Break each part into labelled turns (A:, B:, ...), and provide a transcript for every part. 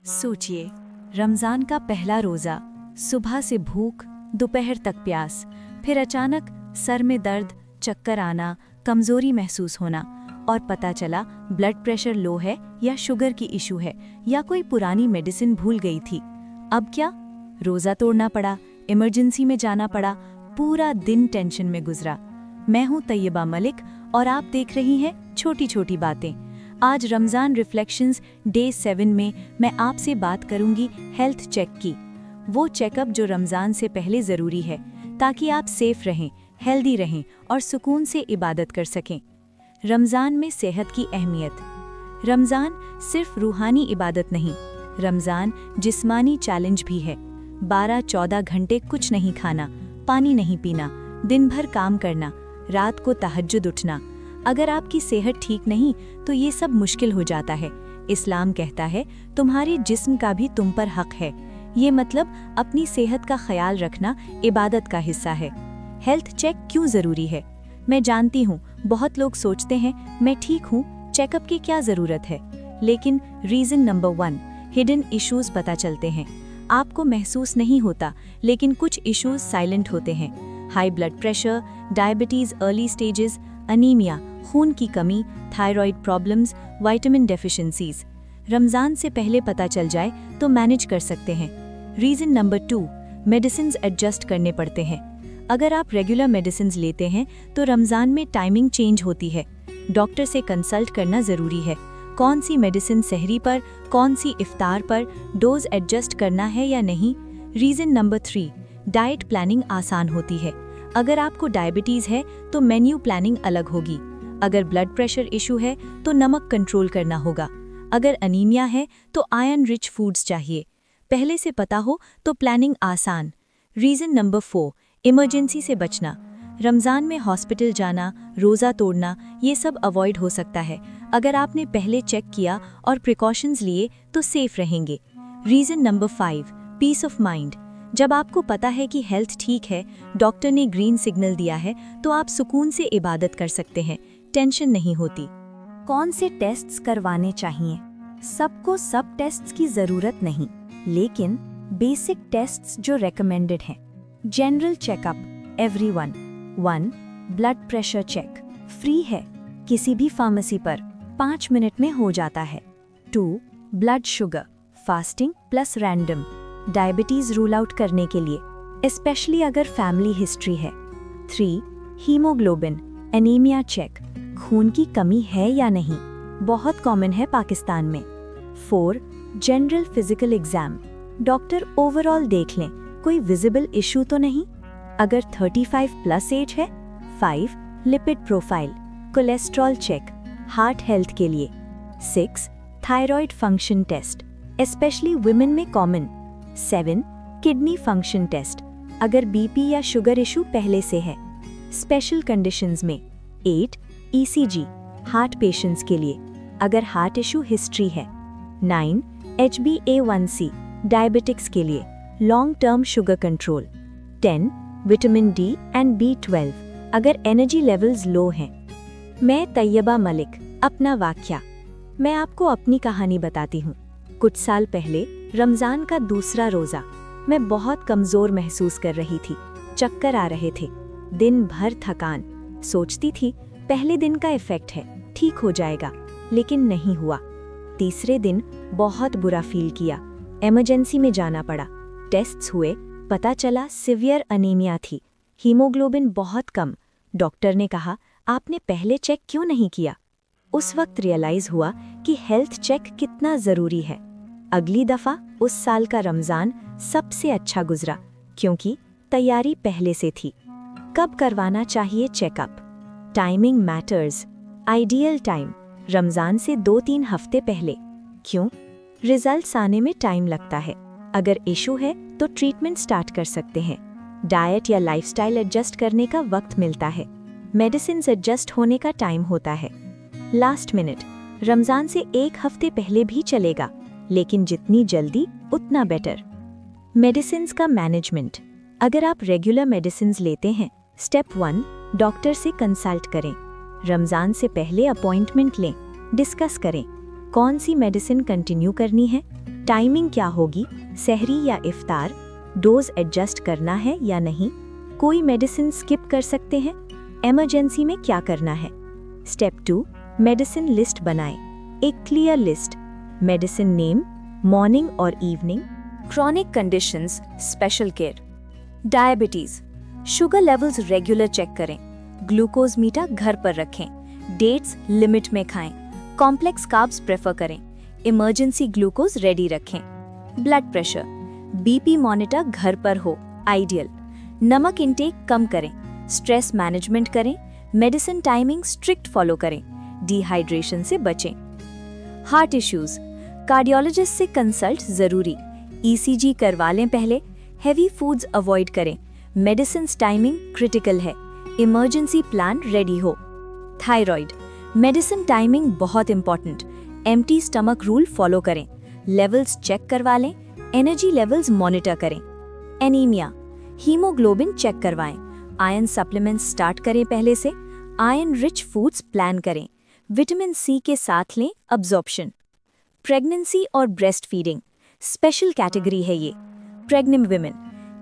A: सोचिए, रमज़ान का पहला रोज़ा, सुबह से भूख, दोपहर तक प्यास, फिर अचानक सर में दर्द, चक्कर आना, कमज़ोरी महसूस होना और पता चला ब्लड प्रेशर लो है या शुगर की इशू है या कोई पुरानी मेडिसिन भूल गई थी। अब क्या? रोज़ा तोड़ना पड़ा, इमरजेंसी में जाना पड़ा, पूरा दिन टेंशन में गुजरा। मैं हूँ तैयबा मलिक और आप देख रही हैं छोटी छोटी बातें। आज रमज़ान रिफ्लेक्शंस डे 7 में मैं आपसे बात करूंगी हेल्थ चेक की। वो चेकअप जो रमज़ान से पहले ज़रूरी है ताकि आप सेफ रहें, हेल्दी रहें और सुकून से इबादत कर सकें। रमज़ान में सेहत की अहमियत। रमज़ान सिर्फ रूहानी इबादत नहीं, रमज़ान जिस्मानी चैलेंज भी है। 12-14 घंटे कुछ नहीं खाना, पानी नहीं पीना, दिन भर काम करना, रात को तहज्जुद उठना। अगर आपकी सेहत ठीक नहीं तो ये सब मुश्किल हो जाता है। इस्लाम कहता है तुम्हारे जिस्म का भी तुम पर हक है। ये मतलब अपनी सेहत का ख्याल रखना इबादत का हिस्सा है। हेल्थ चेक क्यों ज़रूरी है? मैं जानती हूँ बहुत लोग सोचते हैं मैं ठीक हूँ, चेकअप की क्या ज़रूरत है। लेकिन रीज़न नंबर 1, हिडन इश्यूज़ पता चलते हैं। आपको महसूस नहीं होता लेकिन कुछ इश्यूज़ साइलेंट होते हैं। High blood pressure, diabetes early stages, anaemia, खून की कमी, thyroid problems, vitamin deficiencies. Ramzan से पहले पता चल जाए तो मैनेज कर सकते हैं। रीज़न नंबर 2, मेडिसिन्स एडजस्ट करने पड़ते हैं। अगर आप रेगुलर मेडिसिन्स लेते हैं तो रमज़ान में टाइमिंग चेंज होती है। डॉक्टर से कंसल्ट करना ज़रूरी है। कौन सी मेडिसिन सहरी पर, कौन सी इफ्तार पर, डोज एडजस्ट करना है या नहीं। रीज़न नंबर 3, डाइट प्लानिंग आसान होती है। अगर आपको डायबिटीज़ है तो मेन्यू प्लानिंग अलग होगी। अगर ब्लड प्रेशर इशू है तो नमक कंट्रोल करना होगा। अगर अनीमिया है तो आयरन रिच फूड्स चाहिए। पहले से पता हो तो प्लानिंग आसान। रीज़न नंबर 4, इमरजेंसी से बचना। रमज़ान में हॉस्पिटल जाना, रोज़ा तोड़ना, ये सब अवॉइड हो सकता है। अगर आपने पहले चेक किया और प्रिकॉशंस लिए तो सेफ रहेंगे। Reason number 5, peace of mind. जब आपको पता है कि हेल्थ ठीक है, डॉक्टर ने ग्रीन सिग्नल दिया है, तो आप सुकून से इबादत कर सकते हैं, टेंशन नहीं होती। कौन से टेस्ट्स करवाने चाहिए? सबको सब टेस्ट्स की ज़रूरत नहीं, लेकिन बेसिक टेस्ट्स जो रेकमेंडेड हैं। General checkup everyone. 1, blood pressure check, free है, किसी भी फार्मेसी पर 5 मिनट में हो जाता है। 2, blood sugar, fasting plus random, diabetes rule out करने के लिए, स्पेशली अगर फैमिली हिस्ट्री है। 3, हीमोग्लोबिन, एनीमिया चेक, खून की कमी है या नहीं, बहुत कॉमन है पाकिस्तान में। 4, general physical exam, doctor overall देख लें कोई विजिबल इशू तो नहीं। अगर 35 प्लस एज है। 5, lipid profile, cholesterol check, heart health के लिए। 6, thyroid function test, specially women में कॉमन। 7, किडनी फंक्शन टेस्ट, अगर बीपी या शुगर इशू पहले से है। स्पेशल कंडीशंस में 8, ईसीजी, हार्ट पेशेंट्स के लिए, अगर हार्ट इशू हिस्ट्री है। 9, HbA1c, डायबिटिक्स के लिए, long term sugar control. 10, vitamin D and B12, अगर एनर्जी लेवल्स लो हैं। मैं तैयबा मलिक, अपना वाक्या। मैं आपको अपनी कहानी बताती हूँ। कुछ साल पहले रमज़ान का दूसरा रोज़ा, मैं बहुत कमज़ोर महसूस कर रही थी, चक्कर आ रहे थे, दिन भर थकान। सोचती थी पहले दिन का इफ़ेक्ट है, ठीक हो जाएगा, लेकिन नहीं हुआ। तीसरे दिन बहुत बुरा फील किया, इमरजेंसी में जाना पड़ा। टेस्ट्स हुए, पता चला सिवियर अनीमिया थी, हीमोग्लोबिन बहुत कम। डॉक्टर ने कहा आपने पहले चेक क्यों नहीं किया? उस वक्त रियलाइज़ हुआ कि हेल्थ चेक कितना ज़रूरी है। अगली दफ़ा उस साल का रमज़ान सबसे अच्छा गुजरा क्योंकि तैयारी पहले से थी। कब करवाना चाहिए checkup? Timing matters. Ideal time Ramzan से 2-3 हफ्ते पहले। क्यों? रिजल्ट्स आने में टाइम लगता है। अगर इशू है तो ट्रीटमेंट स्टार्ट कर सकते हैं। डाइट या लाइफस्टाइल एडजस्ट करने का वक्त मिलता है। मेडिसिन एडजस्ट होने का टाइम होता है। लास्ट मिनट रमज़ान से 1 हफ्ते पहले भी चलेगा, लेकिन जितनी जल्दी उतना बेटर। मेडिसिन्स का मैनेजमेंट। अगर आप रेगुलर मेडिसिन्स लेते हैं, स्टेप 1, डॉक्टर से कंसल्ट करें। रमज़ान से पहले अपॉइंटमेंट लें, डिस्कस करें कौन सी मेडिसिन कंटिन्यू करनी है, टाइमिंग क्या होगी, सहरी या इफ्तार, डोज एडजस्ट करना है या नहीं, कोई मेडिसिन स्किप कर सकते हैं, इमरजेंसी में क्या करना है। स्टेप 2, मेडिसिन लिस्ट बनाएं। एक clear list, medicine name, morning और evening, chronic conditions, special care, diabetes, sugar levels regular check करें, ग्लूकोज मीटर घर पर रखें, डेट्स लिमिट में खाएं, कॉम्प्लेक्स कार्ब्स प्रेफर करें, इमरजेंसी ग्लूकोज रेडी रखें, ब्लड प्रेशर, बीपी मॉनिटर घर पर हो, आइडियल, नमक इंटेक कम करें, स्ट्रेस मैनेजमेंट करें, मेडिसिन टाइमिंग स्ट्रिक्ट फॉलो करें, डिहाइड्रेशन से बचें। हार्ट इश्यूज, कार्डियोलॉजिस्ट से कंसल्ट जरूरी, ईसीजी करवा लें पहले, हेवी फूड्स अवॉइड करें, मेडिसिन टाइमिंग क्रिटिकल है, इमरजेंसी प्लान रेडी हो। थायराइड, मेडिसिन टाइमिंग बहुत important, empty stomach rule follow करें, लेवल्स चेक करवा लें, एनर्जी लेवल्स मॉनिटर करें। एनीमिया, हीमोग्लोबिन चेक करवाएं, आयरन सप्लीमेंट्स स्टार्ट करें पहले से, आयरन रिच फूड्स प्लान करें, विटामिन सी के साथ लें अब्जॉर्प्शन। प्रेगनेंसी और ब्रेस्ट फीडिंग, स्पेशल कैटेगरी है ये। प्रेग्नेंट विमेन,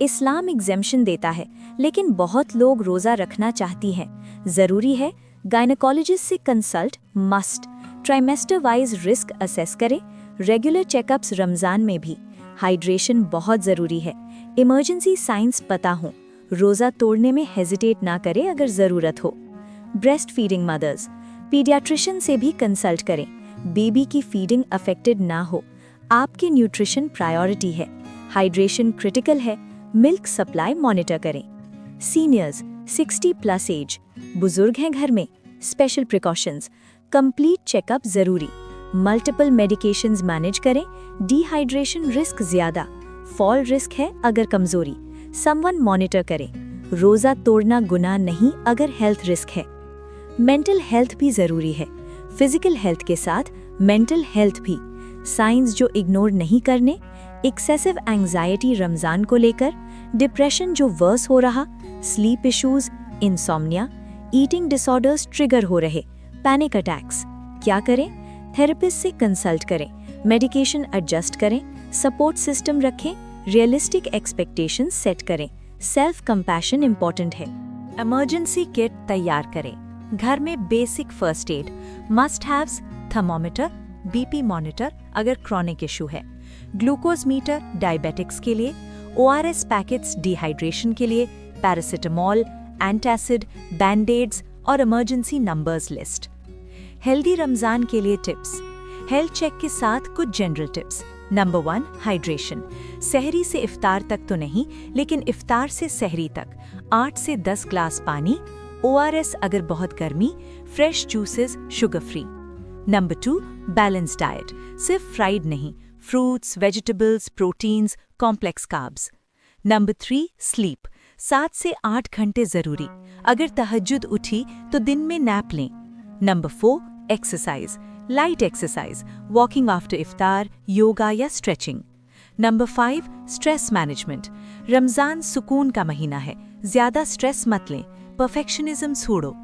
A: इस्लाम एग्जेम्पशन देता है, लेकिन बहुत लोग रोज़ा रखना चाहती हैं। ज़रूरी है गायनेकोलॉजिस्ट से consult must, trimester wise risk assess करें, रेगुलर चेकअप्स रमज़ान में भी, हाइड्रेशन बहुत ज़रूरी है, इमरजेंसी साइंस पता हो, रोज़ा तोड़ने में हेजिटेट ना करें अगर ज़रूरत हो। ब्रेस्ट फीडिंग मदर्स, पीडियाट्रिशियन से भी कंसल्ट करें, बेबी की फीडिंग अफेक्टेड ना हो, आपके न्यूट्रिशन प्रायोरिटी है, हाइड्रेशन क्रिटिकल है, मिल्क सप्लाई मॉनिटर करें। सीनियर्स 60+ एज, बुजुर्ग हैं घर में, स्पेशल प्रिकॉशंस, कंप्लीट चेकअप जरूरी, मल्टीपल मेडिकेशंस मैनेज करें, डिहाइड्रेशन रिस्क ज्यादा, फॉल रिस्क है अगर कमजोरी, समवन मॉनिटर करें, रोजा तोड़ना गुनाह नहीं अगर हेल्थ रिस्क है। मेंटल हेल्थ भी जरूरी है, फिजिकल हेल्थ के साथ मेंटल हेल्थ भी, साइंस जो इग्नोर नहीं करने, एक्सेसिव एंजाइटी रमजान को लेकर, डिप्रेशन जो वर्स हो रहा, sleep issues, insomnia, eating disorders trigger हो रहे, पैनिक अटैक्स, क्या करें? थेरेपिस्ट से कंसल्ट करें, मेडिकेशन एडजस्ट करें, सपोर्ट सिस्टम रखें, रियलिस्टिक एक्सपेक्टेशंस सेट करें, सेल्फ कंपैशन इंपॉर्टेंट है। इमरजेंसी किट तैयार करें, घर में basic first aid, must haves, thermometer, BP monitor अगर क्रॉनिक इशू है, ग्लूकोज मीटर डायबिटिक्स के लिए, ओआरएस पैकेट्स डिहाइड्रेशन के लिए, पैरासिटामॉल, एंटासिड, बैंडेड्स और emergency numbers list. Healthy Ramzan के लिए टिप्स, हेल्थ चेक के साथ कुछ जनरल टिप्स। नंबर 1, हाइड्रेशन, सहरी से इफ्तार तक तो नहीं, लेकिन इफ्तार से सहरी तक 8 से 10 ग्लास पानी, ओआरएस अगर बहुत गर्मी, fresh juices sugar free. Number 2, balance diet, सिर्फ फ्राइड नहीं, fruits, vegetables, proteins, complex carbs. Number 3, sleep, 7 से 8 घंटे जरूरी, अगर तहज्जुद उठी तो दिन में नैप लें। Number 4, exercise, light exercise, walking after इफ्तार, योगा या stretching. Number 5, stress management, Ramzan सुकून का महीना है, ज्यादा स्ट्रेस मत लें, परफेक्शनिज्म छोड़ो।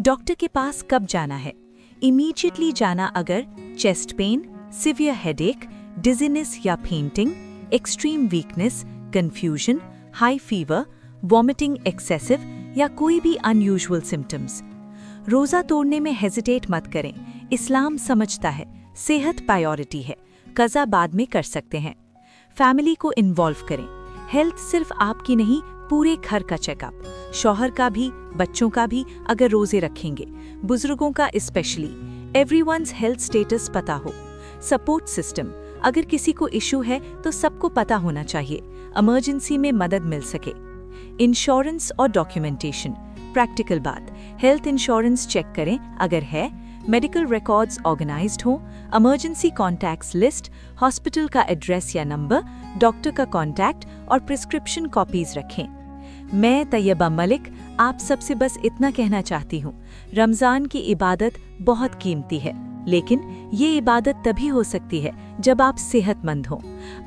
A: डॉक्टर के पास कब जाना है? इमीडिएटली जाना अगर chest pain, severe headache, dizziness या fainting, extreme weakness, confusion, high fever, vomiting excessive या कोई भी अनयूजुअल सिम्टम्स। रोजा तोड़ने में हेजिटेट मत करें, इस्लाम समझता है सेहत प्रायोरिटी है, कज़ा बाद में कर सकते हैं। फैमिली को इन्वॉल्व करें, हेल्थ सिर्फ आपकी नहीं, पूरे घर का चेकअप, शौहर का भी, बच्चों का भी अगर रोजे रखेंगे, बुजुर्गों का स्पेशली, एवरीवन्स हेल्थ स्टेटस पता हो। सपोर्ट सिस्टम, अगर किसी को इशू है तो सबको पता होना चाहिए, इमरजेंसी में मदद मिल सके। इंश्योरेंस और डॉक्यूमेंटेशन, प्रैक्टिकल बात, हेल्थ इंश्योरेंस चेक करें अगर है, मेडिकल रिकॉर्ड्स ऑर्गेनाइज्ड हो, इमरजेंसी कॉन्टैक्ट्स लिस्ट, हॉस्पिटल का एड्रेस या नंबर, डॉक्टर का कॉन्टैक्ट और प्रिस्क्रिप्शन कॉपीज रखें। मैं तैयबा मलिक आप सबसे बस इतना कहना चाहती हूँ, रमज़ान की इबादत बहुत कीमती है, लेकिन ये इबादत तभी हो सकती है जब आप सेहतमंद हों।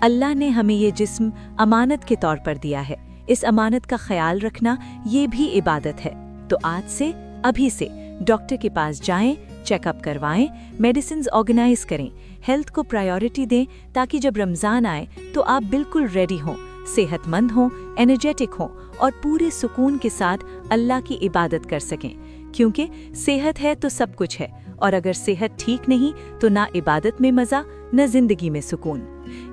A: अल्लाह ने हमें ये जिस्म अमानत के तौर पर दिया है, इस अमानत का ख्याल रखना ये भी इबादत है। तो आज से, अभी से डॉक्टर के पास जाएं, चेकअप करवाएं, मेडिसिन ऑर्गेनाइज करें, हेल्थ को प्रायोरिटी दें ताकि जब रमज़ान आए तो आप बिल्कुल रेडी हों, सेहतमंद हों, एनर्जेटिक हों और पूरे सुकून के साथ अल्लाह की इबादत कर सकें, क्योंकि सेहत है तो सब कुछ है, और अगर सेहत ठीक नहीं तो ना इबादत में मज़ा, न ज़िंदगी में सुकून।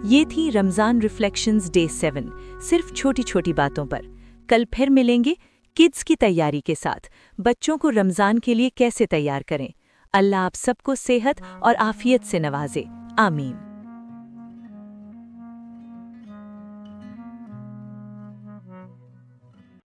A: ये थी रमज़ान रिफ्लेक्शंस डे 7, सिर्फ छोटी छोटी बातों पर। कल फिर मिलेंगे किड्स की तैयारी के साथ, बच्चों को रमज़ान के लिए कैसे तैयार करें। अल्लाह आप सबको सेहत और आफियत से नवाजे। आमीन।